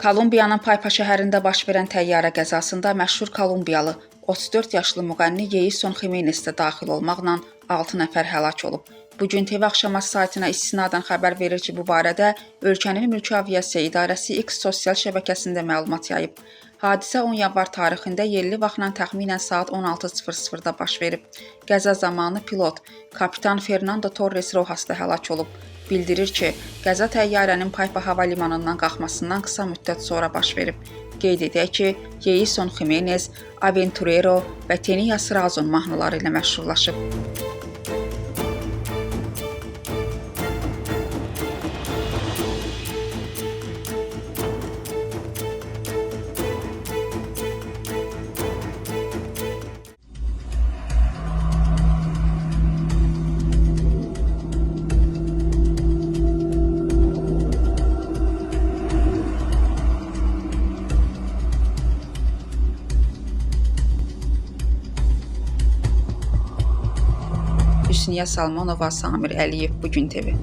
Kolumbiyanın Paypa şəhərində baş verən təyyarə qəzasında məşhur kolumbiyalı 34 yaşlı müğənni Yeyson Ximenes də daxil olmaqla 6 nəfər həlak olub. Bu gün TV Axşamaz saytına istinadən xəbər verir ki, bu barədə ölkənin Mülki Aviasiya İdarəsi X sosial şəbəkəsində məlumat yayıb. Hadisə 10 yanvar tarixində yerli vaxtla təxminən saat 16:00-da baş verib. Qəza zamanı pilot kapitan Fernando Torres Rojas da həlak olub. Bildirir ki, qəza təyyarənin Paypa hava limanından qalxmasından qısa müddət sonra baş verib. Qeyd edək ki, Yeyson Ximenes, Aventurero və Tenias Razon mahnıları ilə məşhurlaşıb. Hüsniyə Salmanova, Samir Əliyev, Bu Gün TV.